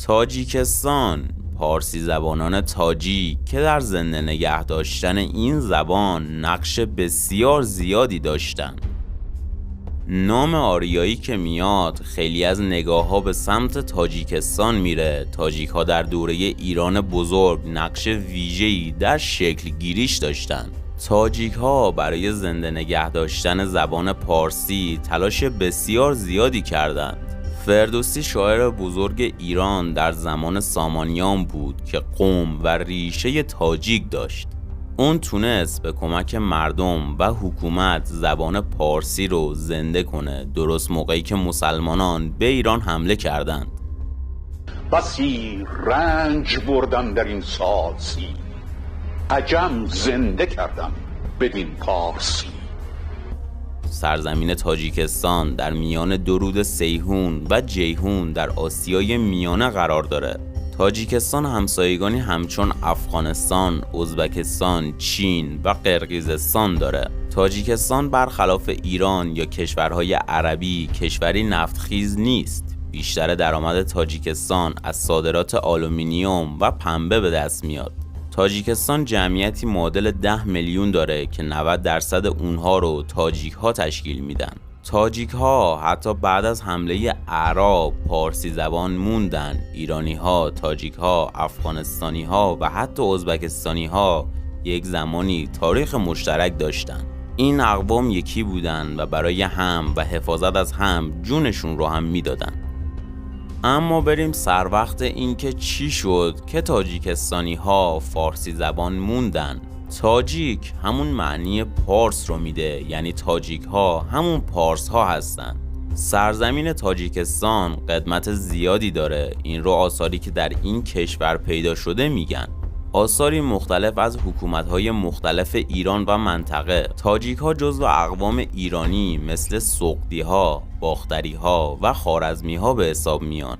تاجیکستان، پارسی زبانان تاجیک که در زنده نگه داشتن این زبان نقش بسیار زیادی داشتند. نام آریایی که میاد خیلی از نگاه ها به سمت تاجیکستان میره. تاجیک ها در دوره ایران بزرگ نقش ویژه‌ای در شکل گیریش داشتن. تاجیک ها برای زنده نگه داشتن زبان پارسی تلاش بسیار زیادی کردند. فردوسی شاعر بزرگ ایران در زمان سامانیان بود که قوم و ریشه تاجیک داشت. اون تونست به کمک مردم و حکومت زبان پارسی رو زنده کنه، درست موقعی که مسلمانان به ایران حمله کردند. بسی رنج بردم در این سالسی، عجم زنده کردم بدین پارسی. سرزمین تاجیکستان در میان دو رود سیهون و جیهون در آسیای میانه قرار داره. تاجیکستان همسایگانی همچون افغانستان، ازبکستان، چین و قرقیزستان داره. تاجیکستان برخلاف ایران یا کشورهای عربی کشوری نفتخیز نیست. بیشتر درآمد تاجیکستان از صادرات آلومینیوم و پنبه به دست میاد. تاجیکستان جمعیتی معادل 10 میلیون داره که 90% اونها رو تاجیک ها تشکیل میدن. تاجیک ها حتی بعد از حمله اعراب پارسی زبان موندن. ایرانی ها، تاجیک ها، افغانستانی ها و حتی ازبکستانی ها یک زمانی تاریخ مشترک داشتن. این اقوام یکی بودن و برای هم و حفاظت از هم جونشون رو هم میدادن. اما بریم سر وقت این که چی شد که تاجیکستانی ها فارسی زبان موندن. تاجیک همون معنی پارس رو میده، یعنی تاجیک ها همون پارس ها هستن. سرزمین تاجیکستان قدمت زیادی داره. این رو آثاری که در این کشور پیدا شده میگن. آثاری مختلف از حکومت‌های مختلف ایران و منطقه. تاجیک‌ها جزو اقوام ایرانی مثل سغدی‌ها، باختری‌ها و خوارزمی‌ها به حساب میان.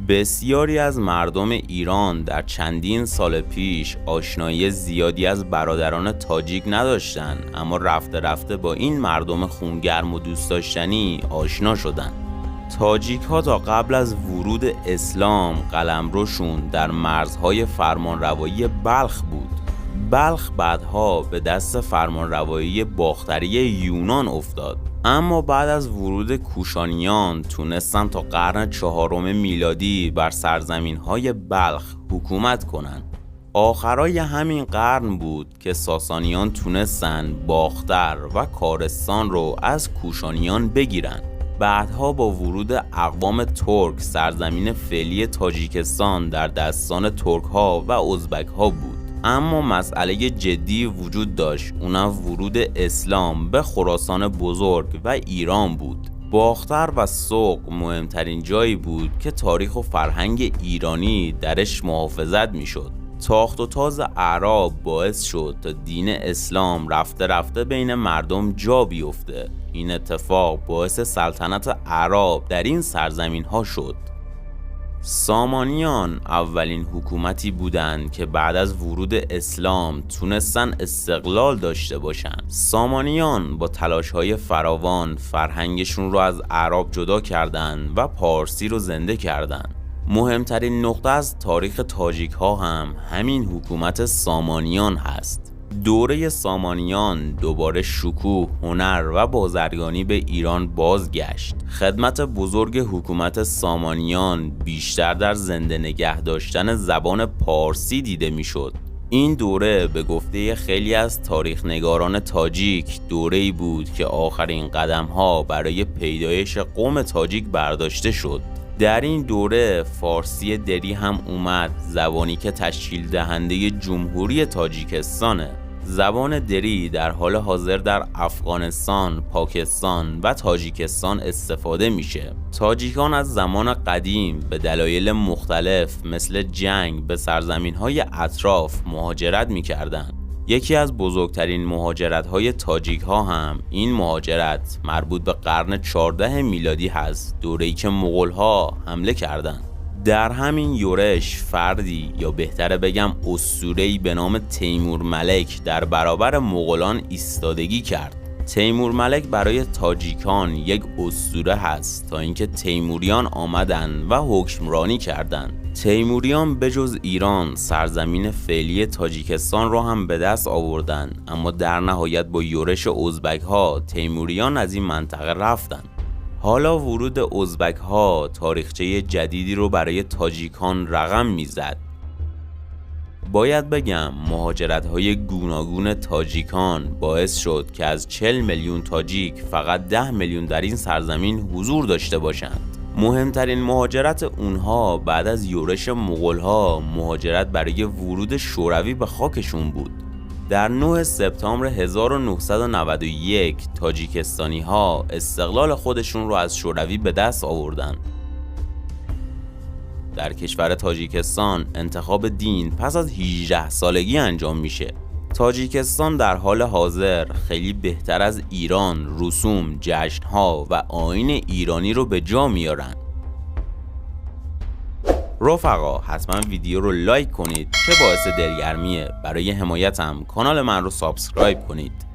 بسیاری از مردم ایران در چندین سال پیش آشنایی زیادی از برادران تاجیک نداشتن، اما رفته رفته با این مردم خونگرم و دوست داشتنی آشنا شدن. تاجیک ها تا قبل از ورود اسلام قلمروشون در مرزهای فرمانروایی بلخ بود. بلخ بعدها به دست فرمانروایی باختری یونان افتاد، اما بعد از ورود کوشانیان تونستن تا قرن 4 میلادی بر سرزمین‌های بلخ حکومت کنن. آخرای همین قرن بود که ساسانیان تونستن باختر و کارستان رو از کوشانیان بگیرن. بعدها با ورود اقوام ترک سرزمین فعلی تاجیکستان در دستان ترک ها و ازبک ها بود. اما مسئله جدی وجود داشت، اونم ورود اسلام به خراسان بزرگ و ایران بود. باختر و سوق مهمترین جایی بود که تاریخ و فرهنگ ایرانی درش محافظت میشد. تاخت و تاز اعراب باعث شد تا دین اسلام رفته رفته بین مردم جا بیفته. این اتفاق باعث سلطنت اعراب در این سرزمین ها شد. سامانیان اولین حکومتی بودند که بعد از ورود اسلام تونستن استقلال داشته باشند. سامانیان با تلاش‌های فراوان فرهنگشون رو از اعراب جدا کردند و پارسی رو زنده کردند. مهمترین نقطه از تاریخ تاجیک ها هم همین حکومت سامانیان هست. دوره سامانیان دوباره شکوه، هنر و بازرگانی به ایران بازگشت. خدمت بزرگ حکومت سامانیان بیشتر در زنده نگه داشتن زبان پارسی دیده میشد. این دوره به گفته خیلی از تاریخ نگاران تاجیک دوره‌ای بود که آخرین قدم‌ها برای پیدایش قوم تاجیک برداشته شد. در این دوره فارسی دری هم اومد، زبانی که تشکیل دهنده جمهوری تاجیکستانه. زبان دری در حال حاضر در افغانستان، پاکستان و تاجیکستان استفاده میشه. تاجیکان از زمان قدیم به دلایل مختلف مثل جنگ به سرزمین‌های اطراف مهاجرت میکردن. یکی از بزرگترین مهاجرت‌های تاجیک‌ها هم این مهاجرت مربوط به قرن 14 میلادی هست، دوره‌ای که مغول‌ها حمله کردند. در همین یورش فردی یا بهتره بگم اسطوره‌ای به نام تیمور ملک در برابر مغولان ایستادگی کرد. تیمور ملک برای تاجیکان یک اسطوره هست تا اینکه تیموریان آمدن و حکمرانی کردند. تیموریان بجز ایران سرزمین فعلی تاجیکستان رو هم به دست آوردن، اما در نهایت با یورش ازبک ها تیموریان از این منطقه رفتن. حالا ورود ازبک ها تاریخچه جدیدی رو برای تاجیکان رقم میزد. باید بگم مهاجرت های گوناگون تاجیکان باعث شد که از 40 میلیون تاجیک فقط 10 میلیون در این سرزمین حضور داشته باشند. مهمترین مهاجرت اونها بعد از یورش مغول‌ها مهاجرت برای ورود شوروی به خاکشون بود. در 9 سپتامبر 1991 تاجیکستانی ها استقلال خودشون رو از شوروی به دست آوردن. در کشور تاجیکستان انتخاب دین پس از 18 سالگی انجام میشه. تاجیکستان در حال حاضر خیلی بهتر از ایران رسوم، جشن‌ها و آیین ایرانی رو به جا میارن. رفقا حتما ویدیو رو لایک کنید که باعث دلگرمیه. برای حمایتم کانال من رو سابسکرایب کنید.